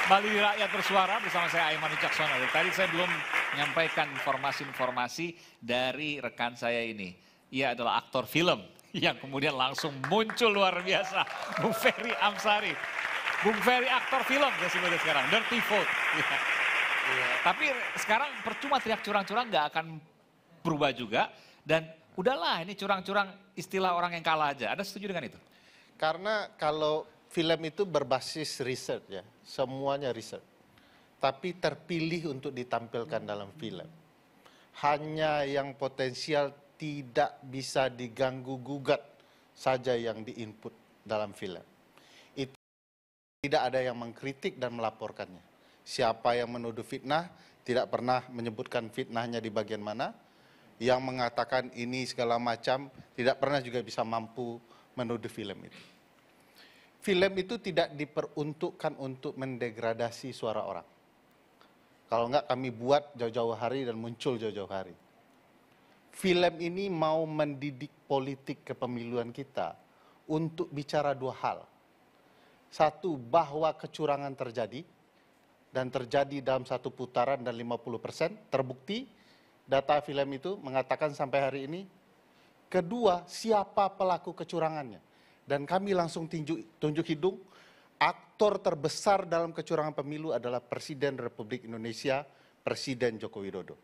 Kembali Rakyat Bersuara bersama saya Aiman Wicaksono. Tadi saya belum menyampaikan informasi-informasi dari rekan saya ini. Ia adalah aktor film yang kemudian langsung muncul luar biasa. Bung Ferry Amsari. Bung Ferry aktor film saya sebutnya sekarang. Dirty Vote. Ya. Ya. Tapi sekarang percuma teriak curang-curang nggak akan berubah juga. Dan udahlah ini curang-curang istilah orang yang kalah aja. Anda setuju dengan itu? Karena kalau film itu berbasis riset ya, semuanya riset. Tapi terpilih untuk ditampilkan dalam film. Hanya yang potensial tidak bisa diganggu gugat saja yang diinput dalam film. Itu tidak ada yang mengkritik dan melaporkannya. Siapa yang menuduh fitnah tidak pernah menyebutkan fitnahnya di bagian mana. Yang mengatakan ini segala macam tidak pernah juga bisa mampu menuduh film itu. Film itu tidak diperuntukkan untuk mendegradasi suara orang. Kalau enggak kami buat jauh-jauh hari dan muncul jauh-jauh hari. Film ini mau mendidik politik kepemiluan kita untuk bicara dua hal. Satu, bahwa kecurangan terjadi dan terjadi dalam satu putaran dan 50% terbukti. Data film itu mengatakan sampai hari ini. Kedua, siapa pelaku kecurangannya. Dan kami langsung tunjuk hidung, aktor terbesar dalam kecurangan pemilu adalah Presiden Republik Indonesia, Presiden Joko Widodo.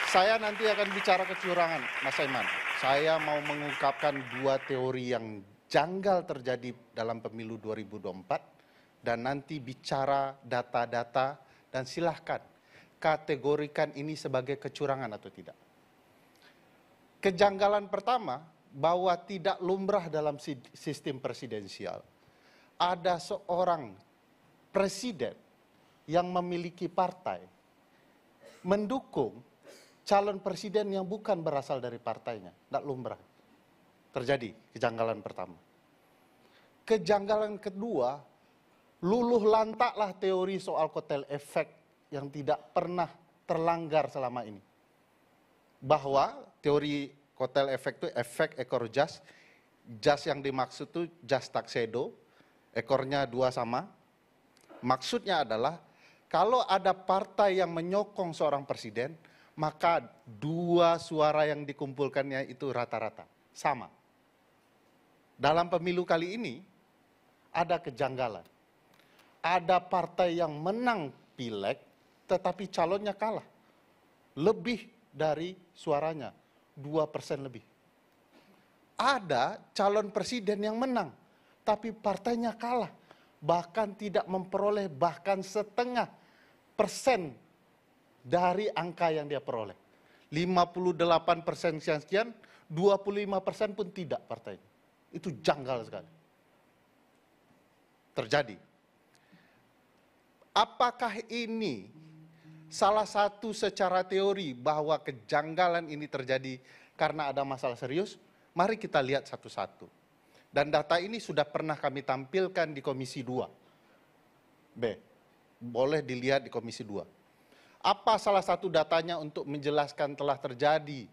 Saya nanti akan bicara kecurangan, Mas Aiman. Saya mau mengungkapkan dua teori yang janggal terjadi dalam pemilu 2024, dan nanti bicara data-data, dan silahkan kategorikan ini sebagai kecurangan atau tidak. Kejanggalan pertama, bahwa tidak lumrah dalam sistem presidensial. Ada seorang presiden yang memiliki partai mendukung calon presiden yang bukan berasal dari partainya. Tidak lumrah. Terjadi kejanggalan pertama. Kejanggalan kedua, luluh lantaklah teori soal kotel efek yang tidak pernah terlanggar selama ini. Bahwa teori kotel efek itu efek ekor jas. Jas yang dimaksud itu jas tuxedo, ekornya dua sama. Maksudnya adalah kalau ada partai yang menyokong seorang presiden, maka dua suara yang dikumpulkannya itu rata-rata sama. Dalam pemilu kali ini ada kejanggalan. Ada partai yang menang pileg tetapi calonnya kalah. Lebih dari suaranya, 2% lebih. Ada calon presiden yang menang, tapi partainya kalah. Bahkan tidak memperoleh bahkan setengah persen dari angka yang dia peroleh. 58% sekian, 25% pun tidak partainya. Itu janggal sekali. Terjadi. Apakah ini salah satu secara teori bahwa kejanggalan ini terjadi karena ada masalah serius? Mari kita lihat satu-satu. Dan data ini sudah pernah kami tampilkan di Komisi 2. Boleh dilihat di Komisi 2. Apa salah satu datanya untuk menjelaskan telah terjadi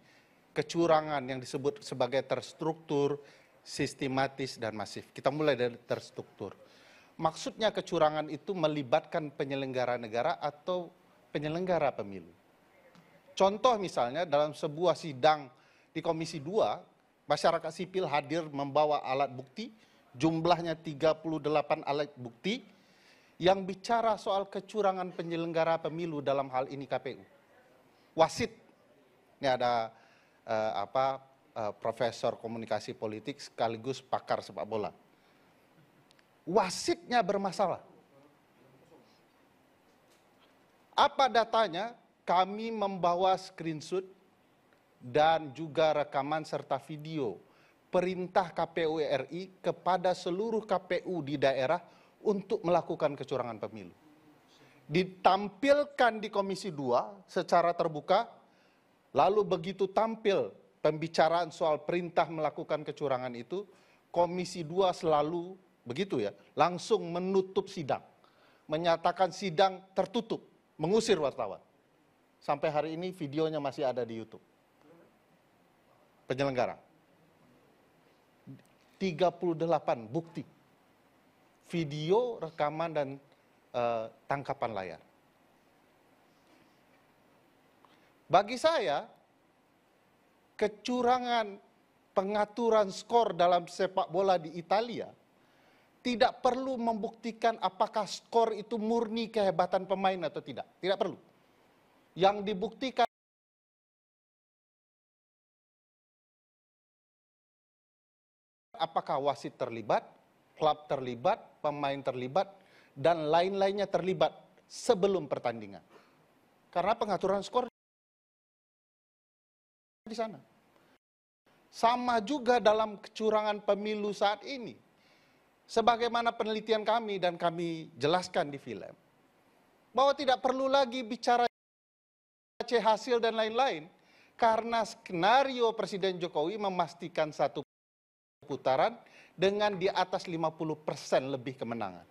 kecurangan yang disebut sebagai terstruktur, sistematis, dan masif? Kita mulai dari terstruktur. Maksudnya kecurangan itu melibatkan penyelenggara negara atau penyelenggara pemilu. Contoh misalnya dalam sebuah sidang di Komisi 2, masyarakat sipil hadir membawa alat bukti, jumlahnya 38 alat bukti, yang bicara soal kecurangan penyelenggara pemilu dalam hal ini KPU. Wasit, ini ada profesor komunikasi politik sekaligus pakar sepak bola. Wasitnya bermasalah. Apa datanya? Kami membawa screenshot dan juga rekaman serta video perintah KPU RI kepada seluruh KPU di daerah untuk melakukan kecurangan pemilu. Ditampilkan di Komisi 2 secara terbuka, lalu begitu tampil pembicaraan soal perintah melakukan kecurangan itu, Komisi 2 selalu begitu ya, langsung menutup sidang, menyatakan sidang tertutup, mengusir wartawan. Sampai hari ini videonya masih ada di YouTube. Penyelenggara. 38 bukti. Video, rekaman, dan tangkapan layar. Bagi saya, kecurangan pengaturan skor dalam sepak bola di Italia tidak perlu membuktikan apakah skor itu murni kehebatan pemain atau tidak. Tidak perlu. Yang dibuktikan apakah wasit terlibat, klub terlibat, pemain terlibat, dan lain-lainnya terlibat sebelum pertandingan. Karena pengaturan skor di sana. Sama juga dalam kecurangan pemilu saat ini. Sebagaimana penelitian kami dan kami jelaskan di film, bahwa tidak perlu lagi bicara hasil dan lain-lain, karena skenario Presiden Jokowi memastikan satu putaran dengan di atas 50% lebih kemenangan.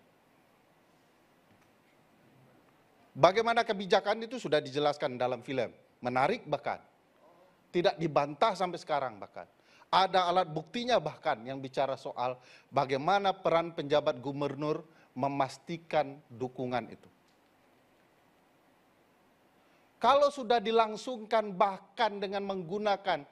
Bagaimana kebijakan itu sudah dijelaskan dalam film. Menarik bahkan. Tidak dibantah sampai sekarang bahkan. Ada alat buktinya bahkan yang bicara soal bagaimana peran penjabat gubernur memastikan dukungan itu. Kalau sudah dilangsungkan bahkan dengan menggunakan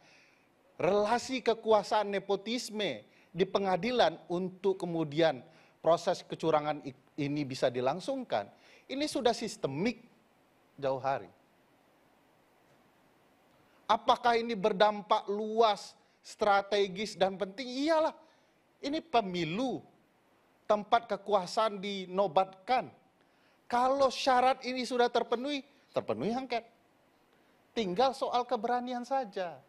relasi kekuasaan nepotisme di pengadilan untuk kemudian proses kecurangan ini bisa dilangsungkan, ini sudah sistemik jauh hari. Apakah ini berdampak luas, strategis, dan penting? Iyalah, ini pemilu, tempat kekuasaan dinobatkan. Kalau syarat ini sudah terpenuhi, terpenuhi angket. Tinggal soal keberanian saja.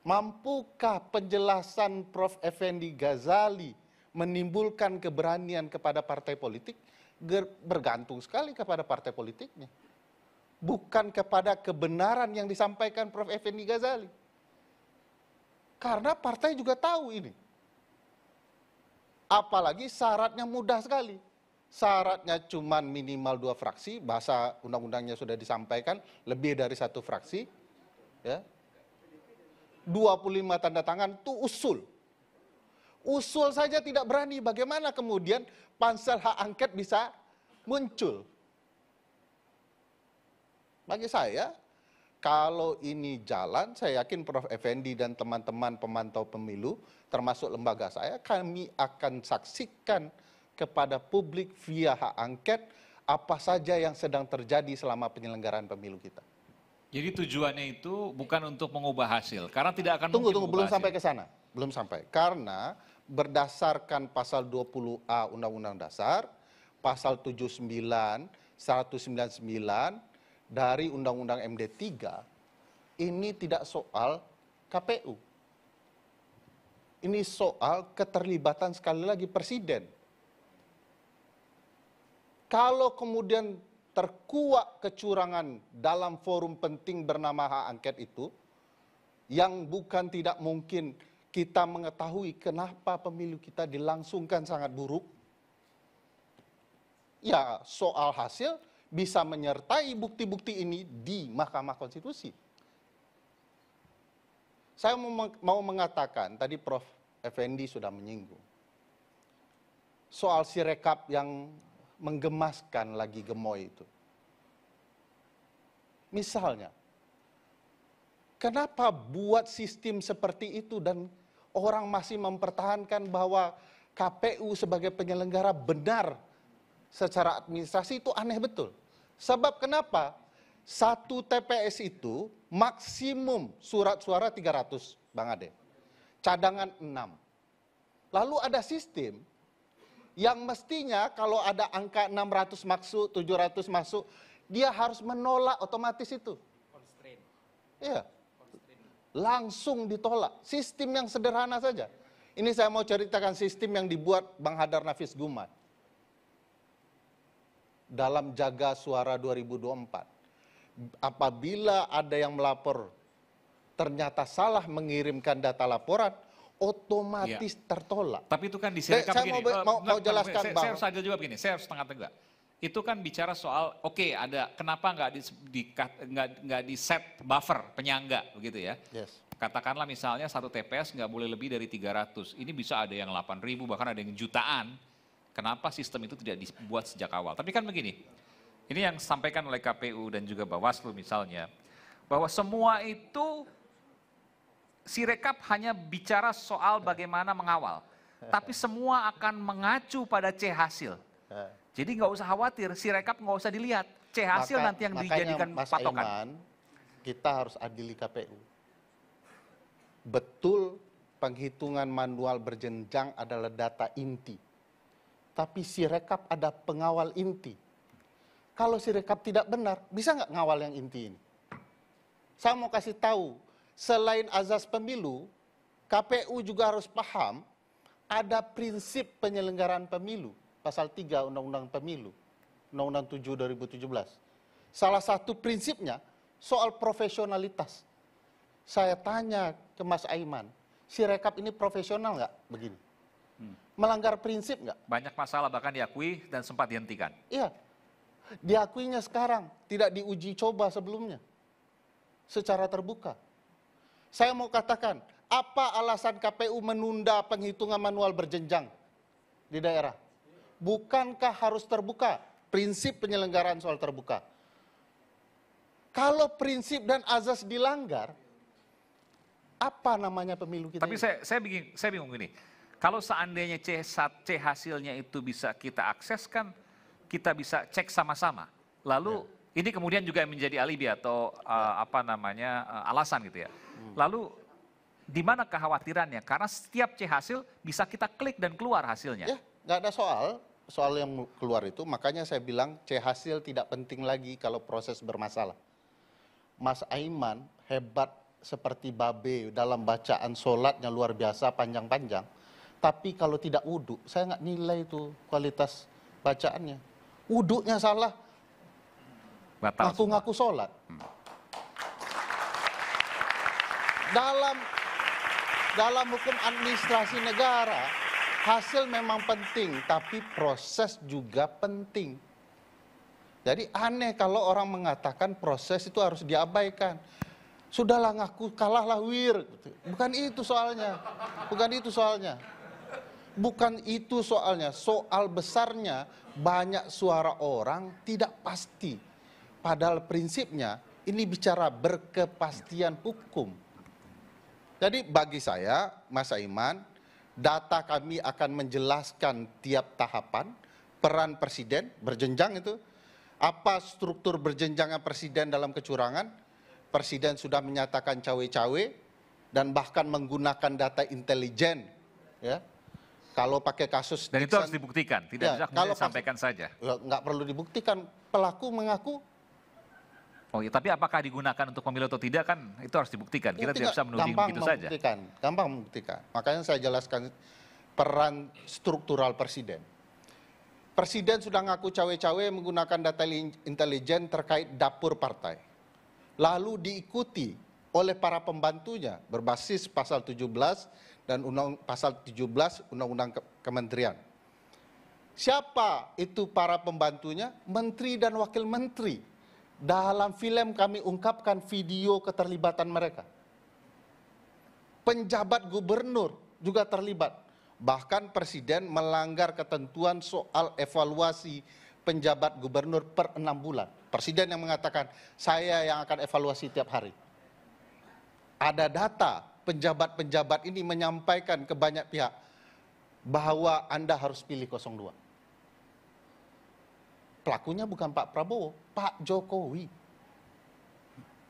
Mampukah penjelasan Prof. Effendi Ghazali menimbulkan keberanian kepada partai politik? Bergantung sekali kepada partai politiknya. Bukan kepada kebenaran yang disampaikan Prof. Effendi Ghazali. Karena partai juga tahu ini. Apalagi syaratnya mudah sekali. Syaratnya cuma minimal 2 fraksi, bahasa undang-undangnya sudah disampaikan, lebih dari 1 fraksi. Ya. 25 tanda tangan itu usul. Usul saja tidak berani, bagaimana kemudian pansel hak angket bisa muncul? Bagi saya, kalau ini jalan, saya yakin Prof. Effendi dan teman-teman pemantau pemilu, termasuk lembaga saya, kami akan saksikan kepada publik via hak angket apa saja yang sedang terjadi selama penyelenggaraan pemilu kita. Jadi tujuannya itu bukan untuk mengubah hasil, karena tidak akan Tunggu, mungkin belum hasil. sampai ke sana. Belum sampai. Karena berdasarkan pasal 20A Undang-Undang Dasar, pasal 79, 199, dari Undang-Undang MD 3, ini tidak soal KPU. Ini soal keterlibatan sekali lagi Presiden. Kalau kemudian terkuak kecurangan dalam forum penting bernama hak angket itu, yang bukan tidak mungkin kita mengetahui kenapa pemilu kita dilangsungkan sangat buruk, ya soal hasil bisa menyertai bukti-bukti ini di Mahkamah Konstitusi. Saya mau mengatakan, tadi Prof. Effendi sudah menyinggung, soal sirekap yang menggemaskan lagi gemoy itu. Misalnya, kenapa buat sistem seperti itu dan orang masih mempertahankan bahwa KPU sebagai penyelenggara benar secara administrasi, itu aneh betul. Sebab kenapa? Satu TPS itu maksimum surat suara 300, Bang Ade. Cadangan 6. Lalu ada sistem yang mestinya kalau ada angka 600 masuk, 700 masuk, dia harus menolak otomatis itu. Iya. Langsung ditolak. Sistem yang sederhana saja. Ini saya mau ceritakan sistem yang dibuat Bang Hadar Nafis Gumai dalam Jaga Suara 2024. Apabila ada yang melapor ternyata salah mengirimkan data laporan, otomatis tertolak. Tapi itu kan di sirekap begini. Saya mau jelaskan, Bang. Saya harus saja juga begini, saya harus tengah-tengah. Itu kan bicara soal, oke, ada kenapa nggak di set buffer penyangga begitu ya? Yes. katakanlah misalnya satu TPS nggak boleh lebih dari 300. Ini bisa ada yang 8.000, bahkan ada yang jutaan. Kenapa sistem itu tidak dibuat sejak awal? Tapi kan begini, ini yang disampaikan oleh KPU dan juga Bawaslu misalnya, bahwa semua itu Sirekap hanya bicara soal bagaimana mengawal. Tapi semua akan mengacu pada C hasil. Jadi nggak usah khawatir, Sirekap nggak usah dilihat. C hasil nanti yang dijadikan Mas patokan. Aiman, kita harus adili KPU. Betul penghitungan manual berjenjang adalah data inti. Tapi Sirekap ada pengawal inti. Kalau Sirekap tidak benar, bisa nggak ngawal yang inti ini? Saya mau kasih tahu, selain azas pemilu, KPU juga harus paham ada prinsip penyelenggaraan pemilu. Pasal 3 Undang-Undang Pemilu, Undang-Undang 7 2017. Salah satu prinsipnya soal profesionalitas. Saya tanya ke Mas Aiman, Sirekap ini profesional nggak begini? Melanggar prinsip nggak? Banyak masalah bahkan diakui dan sempat dihentikan. Iya, diakuinya sekarang, tidak diuji coba sebelumnya. Secara terbuka. Saya mau katakan, apa alasan KPU menunda penghitungan manual berjenjang di daerah? Bukankah harus terbuka? Prinsip penyelenggaraan soal terbuka. Kalau prinsip dan azas dilanggar, apa namanya pemilu kita Tapi ini? saya bingung gini, kalau seandainya C hasilnya itu bisa kita akses kan, kita bisa cek sama-sama. Lalu ini kemudian juga menjadi alibi atau alasan gitu ya. Lalu di mana kekhawatirannya? Karena setiap C hasil bisa kita klik dan keluar hasilnya. Ya, nggak ada soal yang keluar itu. Makanya saya bilang C hasil tidak penting lagi kalau proses bermasalah. Mas Aiman hebat seperti babe dalam bacaan sholatnya luar biasa panjang-panjang. Tapi kalau tidak wudhu, saya nggak nilai itu kualitas bacaannya. Wudhunya salah, Batal ngaku-ngaku sholat. Dalam hukum administrasi negara, hasil memang penting, tapi proses juga penting. Jadi aneh kalau orang mengatakan proses itu harus diabaikan. Sudahlah ngaku kalahlah wir. Bukan itu soalnya. Bukan itu soalnya. Bukan itu soalnya. Soal besarnya banyak suara orang tidak pasti. Padahal prinsipnya ini bicara berkepastian hukum. Jadi bagi saya, Mas Aiman, data kami akan menjelaskan tiap tahapan, peran presiden, berjenjang itu, apa struktur berjenjangnya presiden dalam kecurangan, presiden sudah menyatakan cawe-cawe, dan bahkan menggunakan data intelijen, ya. Kalau pakai kasus... Dan itu harus dibuktikan, tidak bisa kemudian disampaikan saja. Nggak perlu dibuktikan, pelaku mengaku. Oh ya, tapi apakah digunakan untuk pemilu atau tidak kan itu harus dibuktikan. Kita tidak bisa menuding begitu saja. Gampang membuktikan. Makanya saya jelaskan peran struktural presiden. Presiden sudah ngaku cawe-cawe menggunakan data intelijen terkait dapur partai. Lalu diikuti oleh para pembantunya berbasis pasal 17 dan pasal 17 Undang-Undang Kementerian. Siapa itu para pembantunya? Menteri dan wakil menteri. Dalam film kami ungkapkan video keterlibatan mereka. Penjabat gubernur juga terlibat. Bahkan presiden melanggar ketentuan soal evaluasi penjabat gubernur per 6 bulan. Presiden yang mengatakan, saya yang akan evaluasi tiap hari. Ada data penjabat-penjabat ini menyampaikan ke banyak pihak bahwa Anda harus pilih 02. Pelakunya bukan Pak Prabowo, Pak Jokowi.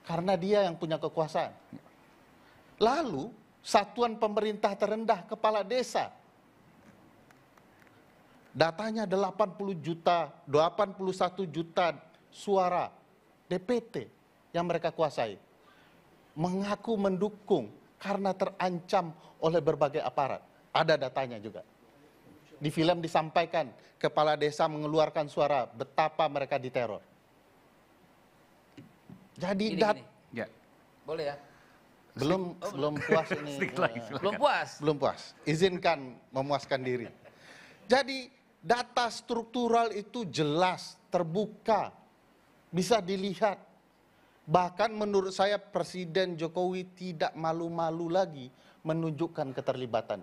Karena dia yang punya kekuasaan. Lalu, satuan pemerintah terendah kepala desa. Datanya 81 juta suara DPT yang mereka kuasai. Mengaku mendukung karena terancam oleh berbagai aparat. Ada datanya juga. Di film disampaikan, kepala desa mengeluarkan suara betapa mereka diteror. Jadi Ya. Boleh ya? belum puas ini. Belum puas. Belum puas. Izinkan memuaskan diri. Jadi data struktural itu jelas, terbuka, bisa dilihat. Bahkan menurut saya Presiden Jokowi tidak malu-malu lagi menunjukkan keterlibatan.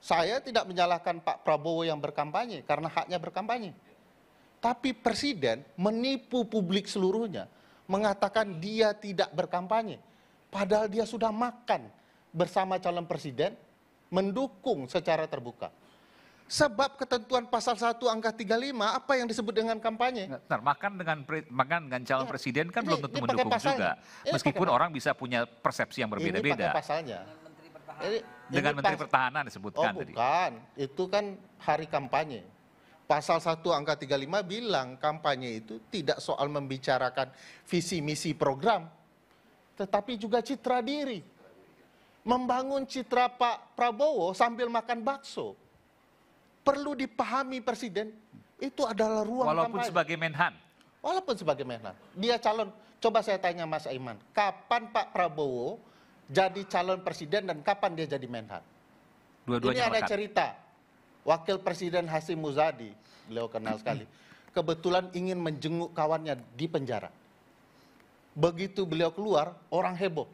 Saya tidak menyalahkan Pak Prabowo yang berkampanye karena haknya berkampanye. Tapi Presiden menipu publik seluruhnya, mengatakan dia tidak berkampanye. Padahal dia sudah makan bersama calon presiden, mendukung secara terbuka. Sebab ketentuan pasal 1 angka 35, apa yang disebut dengan kampanye? Bentar, makan dengan calon presiden kan belum tentu ini pakai mendukung pasalnya. juga. Meskipun orang bisa punya persepsi yang Ini berbeda-beda. pakai pasalnya. Dengan Menteri Pertahanan Oh disebutkan tadi. bukan, itu kan hari kampanye. Pasal 1 angka 35 bilang kampanye itu tidak soal membicarakan visi misi program, tetapi juga citra diri. Membangun citra Pak Prabowo sambil makan bakso. Perlu dipahami Presiden, itu adalah ruang Walaupun kampanye. sebagai Menhan. Walaupun sebagai Menhan. Dia calon, coba saya tanya Mas Aiman, kapan Pak Prabowo jadi calon presiden dan kapan dia jadi Menhan? Ini Dua-duanya ada melekat. cerita. Wakil Presiden Hasyim Muzadi, beliau kenal sekali, kebetulan ingin menjenguk kawannya di penjara. Begitu beliau keluar, orang heboh.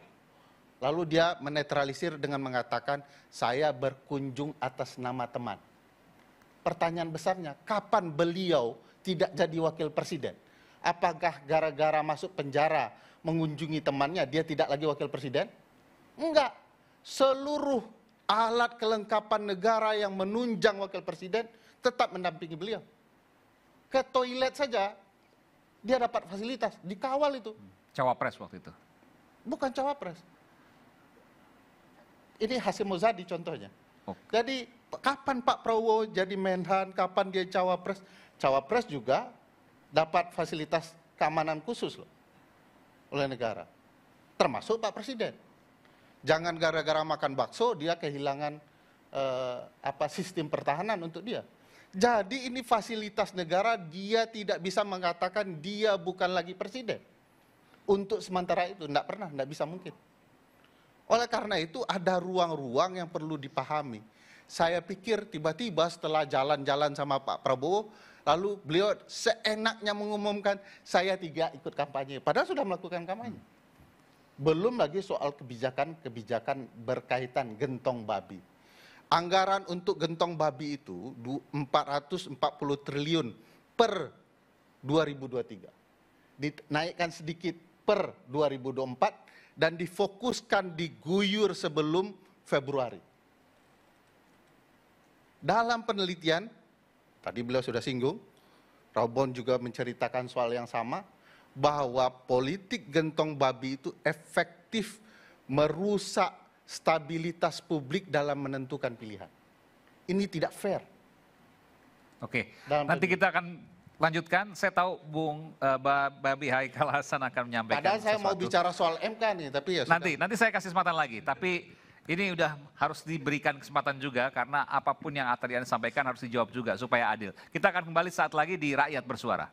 Lalu dia menetralisir dengan mengatakan, saya berkunjung atas nama teman. Pertanyaan besarnya, kapan beliau tidak jadi wakil presiden? Apakah gara-gara masuk penjara mengunjungi temannya, dia tidak lagi wakil presiden? Enggak. Seluruh alat kelengkapan negara yang menunjang wakil presiden tetap mendampingi beliau. Ke toilet saja, dia dapat fasilitas, dikawal itu. Cawapres waktu itu. Bukan cawapres. Ini Hasyim Muzadi contohnya. Oh. Jadi kapan Pak Prabowo jadi Menhan, kapan dia cawapres? Cawapres juga dapat fasilitas keamanan khusus loh oleh negara. Termasuk Pak Presiden. Jangan gara-gara makan bakso dia kehilangan sistem pertahanan untuk dia. Jadi ini fasilitas negara, dia tidak bisa mengatakan dia bukan lagi presiden. Untuk sementara itu, tidak bisa mungkin. Oleh karena itu ada ruang-ruang yang perlu dipahami. Saya pikir tiba-tiba setelah jalan-jalan sama Pak Prabowo, lalu beliau seenaknya mengumumkan saya tidak ikut kampanye. Padahal sudah melakukan kampanye. Belum lagi soal kebijakan berkaitan gentong babi. Anggaran untuk gentong babi itu 440 triliun per 2023. Dinaikkan sedikit per 2024 dan difokuskan diguyur sebelum Februari. Dalam penelitian, tadi beliau sudah singgung, Robon juga menceritakan soal yang sama, bahwa politik gentong babi itu efektif merusak stabilitas publik dalam menentukan pilihan. Ini tidak fair. Oke, Dalam nanti kita akan lanjutkan. Saya tahu Bung Babi Haikal Hasan akan menyampaikan Padahal saya mau sesuatu. bicara soal MK nih, tapi ya sudah. Nanti saya kasih kesempatan lagi. Tapi ini udah harus diberikan kesempatan juga karena apapun yang tadi Anda sampaikan harus dijawab juga supaya adil. Kita akan kembali saat lagi di Rakyat Bersuara.